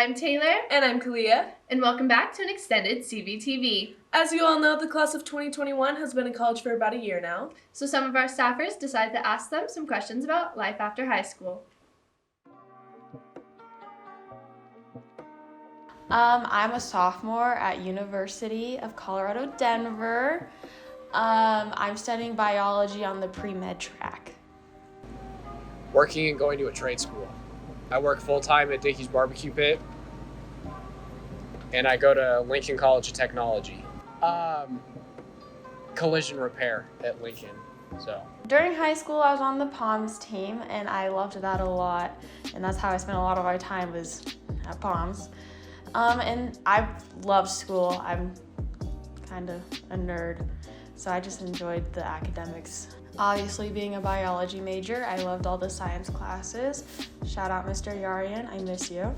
I'm Taylor. And I'm Kalia. And welcome back to an extended CVTV. As you all know, the class of 2021 has been in college for about a year now. So some of our staffers decided to ask them some questions about life after high school. I'm a sophomore at University of Colorado, Denver. I'm studying biology on the pre-med track. Working and going to a trade school. I work full-time at Dickey's Barbecue Pit, and I go to Lincoln College of Technology. Collision repair at Lincoln. So During high school, I was on the Palms team, and I loved that a lot. And that's how I spent a lot of my time was at Palms. And I love school. I'm kind of a nerd, so I just enjoyed the academics. Obviously, being a biology major, I loved all the science classes. Shout out Mr. Yarian, I miss you.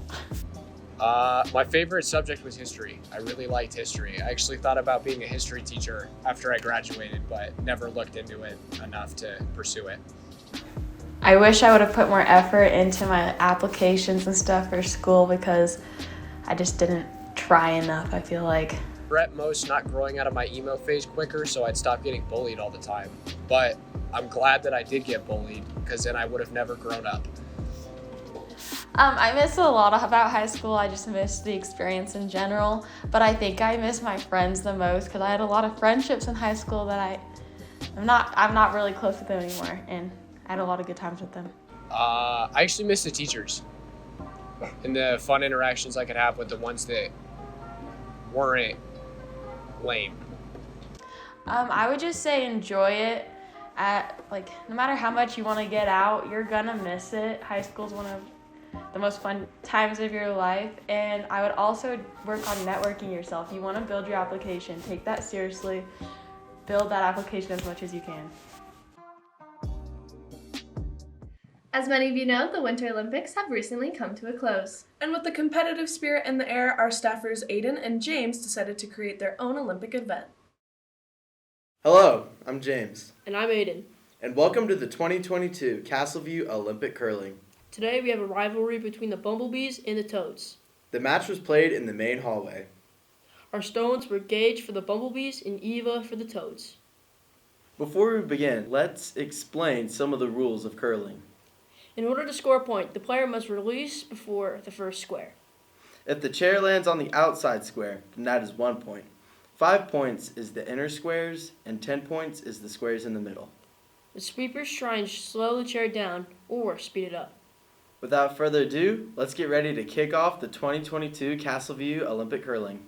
my favorite subject was history. I really liked history. I actually thought about being a history teacher after I graduated, but never looked into it enough to pursue it. I wish I would have put more effort into my applications and stuff for school because I just didn't try enough, I feel like. Regret most not growing out of my emo phase quicker, so I'd stop getting bullied all the time. But I'm glad that I did get bullied, because then I would have never grown up. I miss a lot about high school. I just miss the experience in general, but I think I miss my friends the most because I had a lot of friendships in high school that I'm not really close with them anymore, and I had a lot of good times with them. I actually miss the teachers and the fun interactions I could have with the ones that weren't lame. I would just say enjoy it. No matter how much you want to get out, you're gonna miss it. High school is one of the most fun times of your life, and I would also work on networking yourself. You want to build your application. Take that seriously. Build that application as much as you can. As many of you know, the Winter Olympics have recently come to a close. And with the competitive spirit in the air, our staffers Aiden and James decided to create their own Olympic event. Hello, I'm James. And I'm Aiden. And welcome to the 2022 Castleview Olympic Curling. Today we have a rivalry between the Bumblebees and the Toads. The match was played in the main hallway. Our stones were Gage for the Bumblebees and Eva for the Toads. Before we begin, let's explain some of the rules of curling. In order to score a point, the player must release before the first square. If the chair lands on the outside square, then that is 1 point. 5 points is the inner squares, and 10 points is the squares in the middle. The sweepers try and slow the chair down or speed it up. Without further ado, let's get ready to kick off the 2022 Castleview Olympic Curling.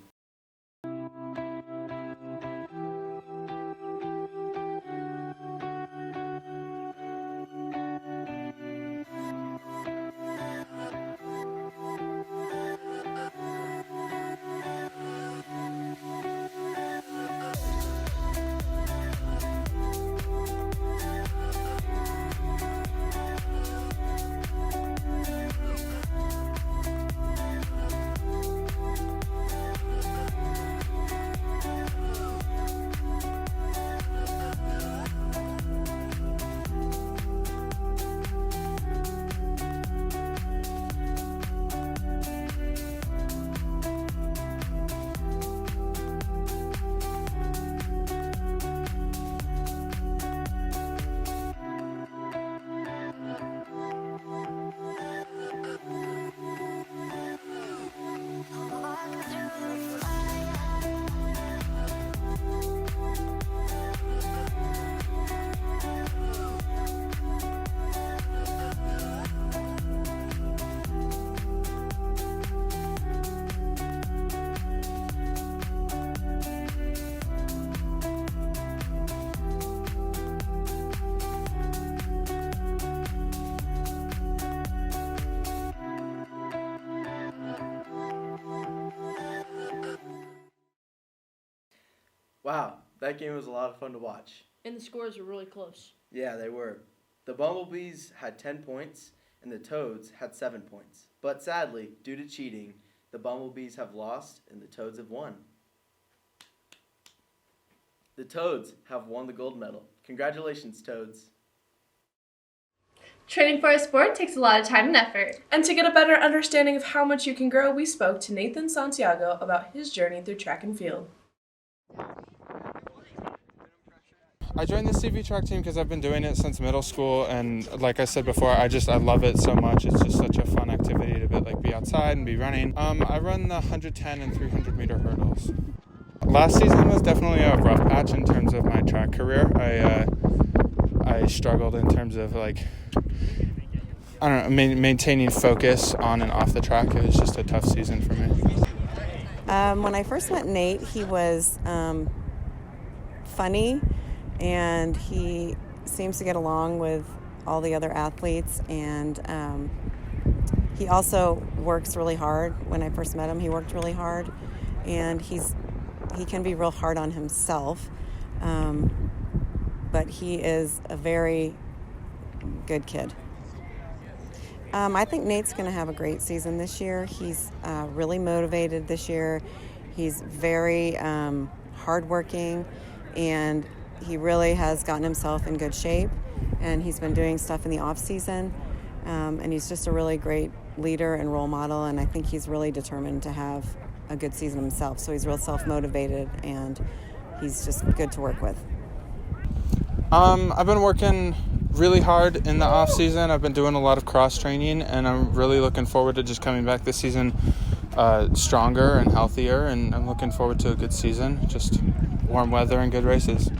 Wow, that game was a lot of fun to watch. And the scores were really close. Yeah, they were. The Bumblebees had 10 points, and the Toads had 7 points. But sadly, due to cheating, the Bumblebees have lost and the Toads have won. The Toads have won the gold medal. Congratulations, Toads. Training for a sport takes a lot of time and effort. And to get a better understanding of how much you can grow, we spoke to Nathan Santiago about his journey through track and field. I joined the CV track team because I've been doing it since middle school, and like I said before, I love it so much. It's just such a fun activity to be outside and be running. I run the 110 and 300 meter hurdles. Last season was definitely a rough patch in terms of my track career. I struggled in terms of maintaining focus on and off the track. It was just a tough season for me. When I first met Nate, he was funny, and he seems to get along with all the other athletes, and he also works really hard. When I first met him, he worked really hard, and he can be real hard on himself, but he is a very good kid. I think Nate's going to have a great season this year. He's really motivated this year. He's very hardworking, and he really has gotten himself in good shape, and he's been doing stuff in the off season, and he's just a really great leader and role model, and I think he's really determined to have a good season himself. So he's real self-motivated, and he's just good to work with. I've been working really hard in the off season. I've been doing a lot of cross training, and I'm really looking forward to just coming back this season stronger and healthier, and I'm looking forward to a good season, just warm weather and good races.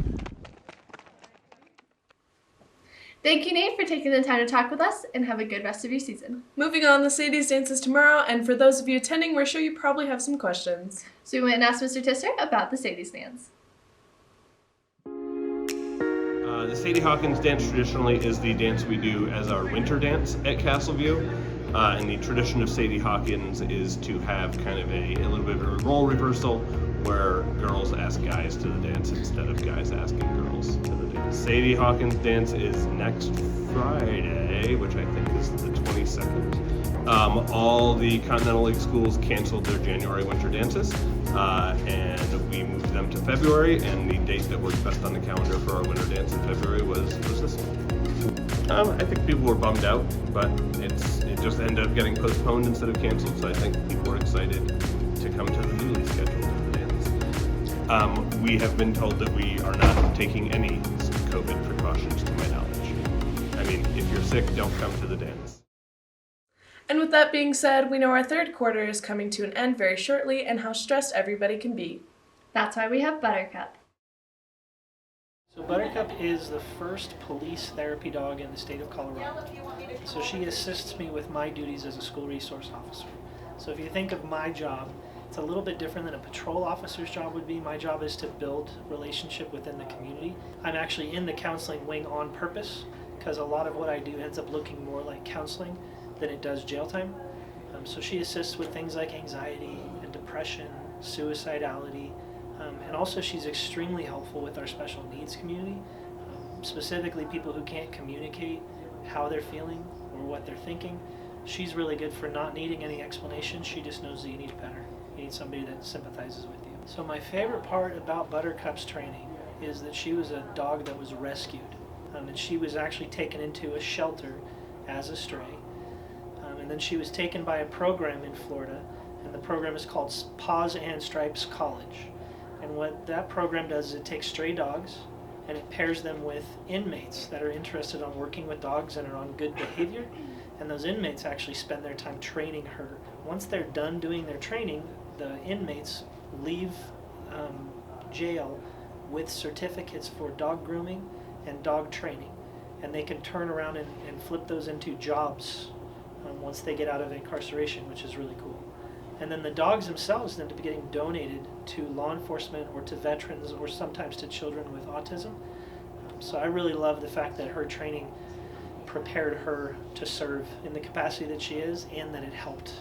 Thank you, Nate, for taking the time to talk with us, and have a good rest of your season. Moving on, the Sadie's dance is tomorrow, and for those of you attending, we're sure you probably have some questions. So we went and asked Mr. Tisser about the Sadie's dance. The Sadie Hawkins dance traditionally is the dance we do as our winter dance at Castleview. And the tradition of Sadie Hawkins is to have kind of a little bit of a role reversal where girls ask guys to the dance instead of guys asking girls to the dance. Sadie Hawkins dance is next Friday, which I think is the 22nd. All the Continental League schools canceled their January winter dances, and we moved them to February, and the date that worked best on the calendar for our winter dance in February was this one. I think people were bummed out, but it just ended up getting postponed instead of canceled, so I think people were excited to come to the newly scheduled dance. We have been told that we are not taking any COVID precautions to my knowledge. I mean, if you're sick, don't come to the dance. And with that being said, we know our third quarter is coming to an end very shortly and how stressed everybody can be. That's why we have Buttercup. So Buttercup is the first police therapy dog in the state of Colorado. So she assists me with my duties as a school resource officer. So if you think of my job, it's a little bit different than a patrol officer's job would be. My job is to build relationship within the community. I'm actually in the counseling wing on purpose because a lot of what I do ends up looking more like counseling than it does jail time. So she assists with things like anxiety and depression, suicidality, and also she's extremely helpful with our special needs community, specifically people who can't communicate how they're feeling or what they're thinking. She's really good for not needing any explanation. She just knows that you need better. You need somebody that sympathizes with you. So my favorite part about Buttercup's training is that she was a dog that was rescued, and she was actually taken into a shelter as a stray. And then she was taken by a program in Florida, and the program is called Paws and Stripes College. And what that program does is it takes stray dogs and it pairs them with inmates that are interested on working with dogs and are on good behavior. And those inmates actually spend their time training her. Once they're done doing their training, the inmates leave jail with certificates for dog grooming and dog training. And they can turn around and flip those into jobs once they get out of incarceration, which is really cool. And then the dogs themselves end up getting donated to law enforcement or to veterans or sometimes to children with autism. So I really love the fact that her training prepared her to serve in the capacity that she is, and that it helped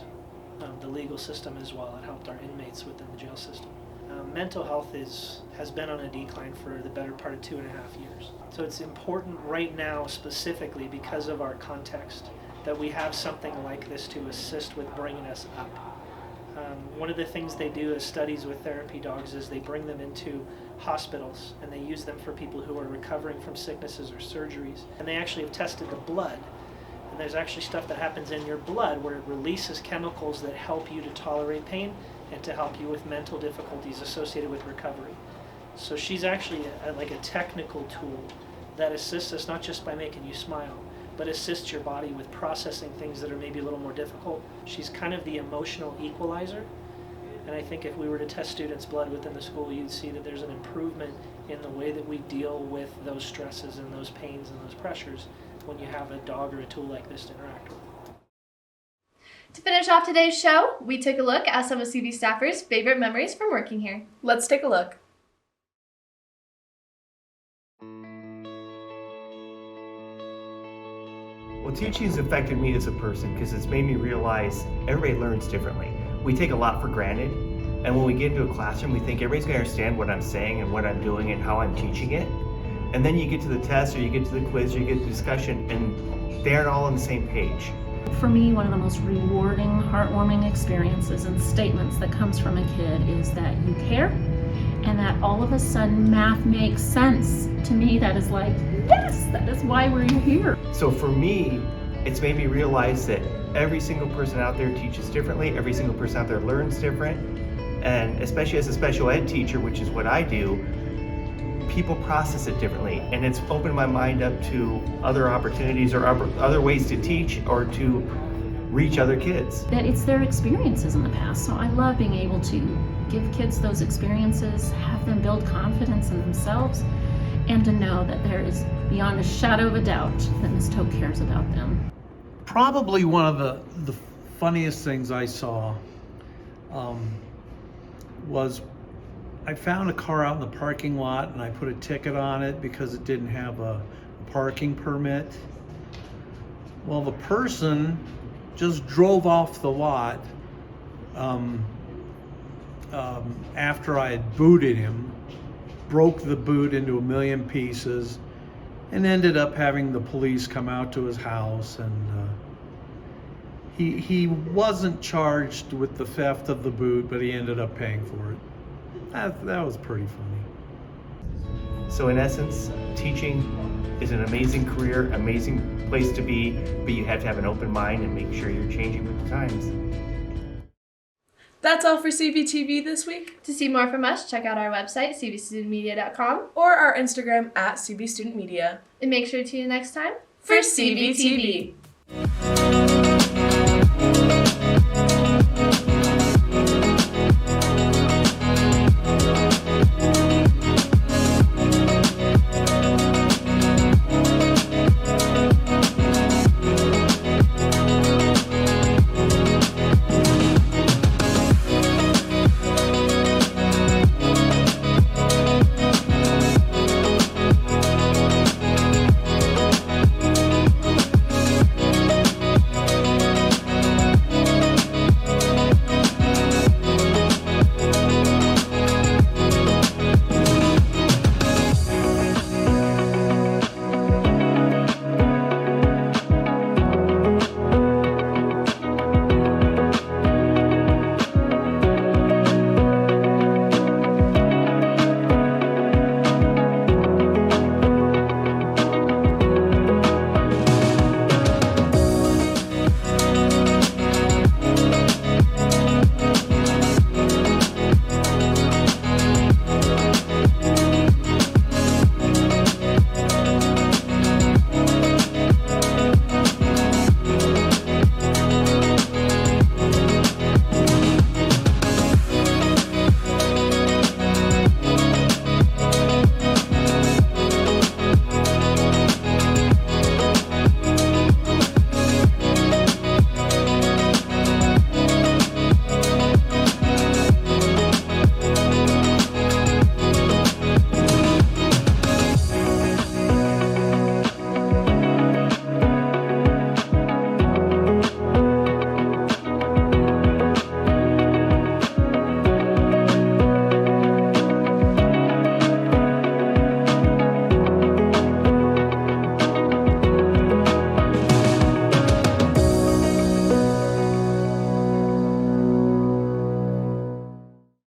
the legal system as well. It helped our inmates within the jail system. Mental health has been on a decline for the better part of 2.5 years. So it's important right now, specifically because of our context, that we have something like this to assist with bringing us up. One of the things they do as studies with therapy dogs is they bring them into hospitals and they use them for people who are recovering from sicknesses or surgeries. And they actually have tested the blood there's actually stuff that happens in your blood where it releases chemicals that help you to tolerate pain and to help you with mental difficulties associated with recovery. So she's actually like a technical tool that assists us not just by making you smile, but assists your body with processing things that are maybe a little more difficult. She's kind of the emotional equalizer. And I think if we were to test students' blood within the school, you'd see that there's an improvement in the way that we deal with those stresses and those pains and those pressures when you have a dog or a tool like this to interact with. To finish off today's show, we took a look at some of CV staffers' favorite memories from working here. Let's take a look. Well, teaching has affected me as a person because it's made me realize everybody learns differently. We take a lot for granted, and when we get into a classroom, we think everybody's going to understand what I'm saying and what I'm doing and how I'm teaching it. And then you get to the test, or you get to the quiz, or you get to the discussion, and they aren't all on the same page. For me, one of the most rewarding, heartwarming experiences and statements that comes from a kid is that you care, and that all of a sudden math makes sense. To me, that is like, yes, that is why we're here. So for me, it's made me realize that every single person out there teaches differently, every single person out there learns different, and especially as a special ed teacher, which is what I do, people process it differently, and it's opened my mind up to other opportunities or other ways to teach or to reach other kids. That it's their experiences in the past, so I love being able to give kids those experiences, have them build confidence in themselves, and to know that there is, beyond a shadow of a doubt, that Ms. Toke cares about them. Probably one of the funniest things I saw was I found a car out in the parking lot and I put a ticket on it because it didn't have a parking permit. Well, the person just drove off the lot after I had booted him, broke the boot into a million pieces, and ended up having the police come out to his house, and he wasn't charged with the theft of the boot, but he ended up paying for it. That was pretty funny. So in essence, teaching is an amazing career, amazing place to be, but you have to have an open mind and make sure you're changing with the times. That's all for CBTV this week. To see more from us, check out our website, cbstudentmedia.com, or our Instagram at CBStudentMedia. And make sure to tune in next time for CBTV.